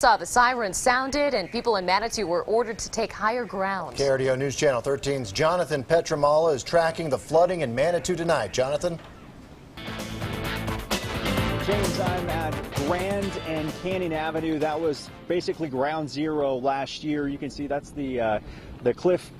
The sirens sounded and people in Manitou were ordered to take higher ground. KRDO News Channel 13's Jonathan Petramala is tracking the flooding in Manitou tonight. Jonathan? James, I'm at Grand and Canyon Avenue. That was basically ground zero last year. You can see that's the cliff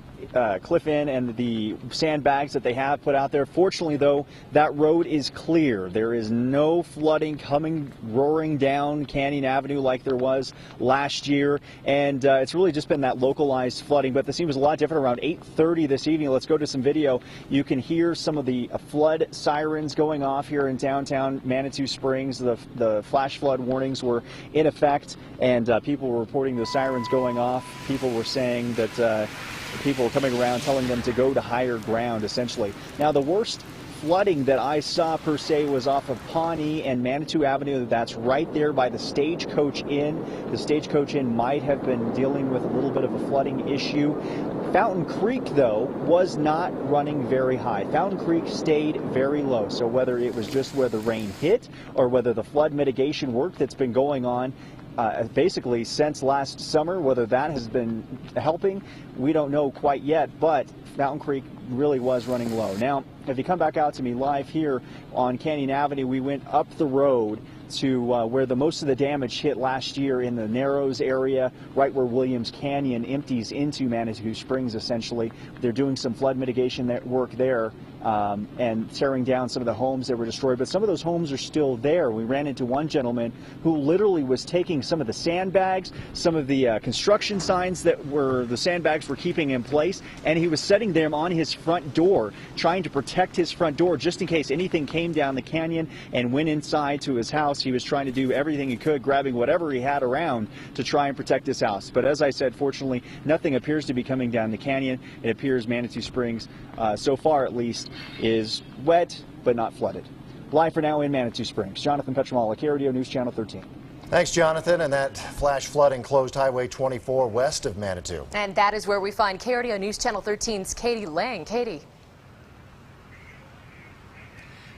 in and the sandbags that they have put out there. Fortunately, though, that road is clear. There is no flooding coming roaring down Canyon Avenue like there was last year, and it's really just been that localized flooding. But the scene was a lot different around 8:30 this evening. Let's go to some video. You can hear some of the flood sirens going off here in downtown Manitou Springs. The flash flood warnings were in effect, and people were reporting the sirens going off. People were saying that people coming around telling them to go to higher ground, essentially. Now, the worst flooding that I saw, per se, was off of Pawnee and Manitou Avenue. That's right there by the Stagecoach Inn. The Stagecoach Inn might have been dealing with a little bit of a flooding issue. Fountain Creek, though, was not running very high. Fountain Creek stayed very low. So whether it was just where the rain hit or whether the flood mitigation work that's been going on basically since last summer, whether that has been helping, we don't know quite yet, but Fountain Creek really was running low. Now, if you come back out to me live here on Canyon Avenue, we went up the road to where most of the damage hit last year in the Narrows area, right where Williams Canyon empties into Manitou Springs, essentially. They're doing some flood mitigation work there and tearing down some of the homes that were destroyed, but some of those homes are still there. We ran into one gentleman who literally was taking some of the sandbags, some of the construction signs that the sandbags were keeping in place, and he was setting them on his front door, trying to protect his front door just in case anything came down the canyon and went inside to his house. He was trying to do everything he could, grabbing whatever he had around to try and protect his house. But as I said, fortunately, nothing appears to be coming down the canyon. It appears Manitou Springs, so far at least, is wet but not flooded. Live for now in Manitou Springs, Jonathan Petramala, KRDO News Channel 13. Thanks, Jonathan. And that flash flooding closed Highway 24 west of Manitou. And that is where we find KRDO News Channel 13's Katie Lang. Katie.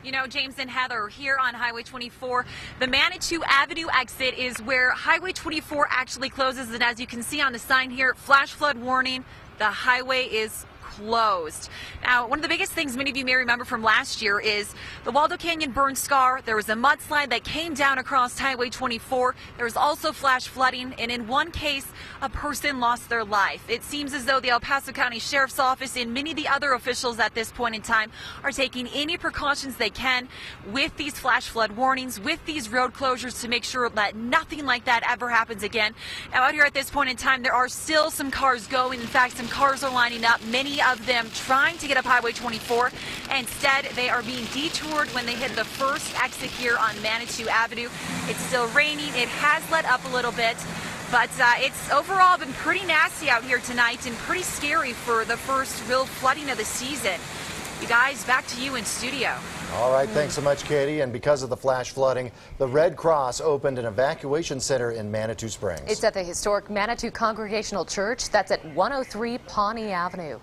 You know, James and Heather, here on Highway 24, the Manitou Avenue exit is where Highway 24 actually closes. And as you can see on the sign here, flash flood warning, the highway is closed. Now, one of the biggest things many of you may remember from last year is the Waldo Canyon burn scar. There was a mudslide that came down across Highway 24. There was also flash flooding, and in one case, a person lost their life. It seems as though the El Paso County Sheriff's Office and many of the other officials at this point in time are taking any precautions they can with these flash flood warnings, with these road closures to make sure that nothing like that ever happens again. Now, out here at this point in time, there are still some cars going. In fact, some cars are lining up, many of them trying to get up Highway 24. Instead, they are being detoured when they hit the first exit here on Manitou Avenue. It's still raining. It has let up a little bit, but it's overall been pretty nasty out here tonight and pretty scary for the first real flooding of the season. You guys, back to you in studio. All right, thanks so much, Katie. And because of the flash flooding, the Red Cross opened an evacuation center in Manitou Springs. It's at the historic Manitou Congregational Church. That's at 103 Pawnee Avenue.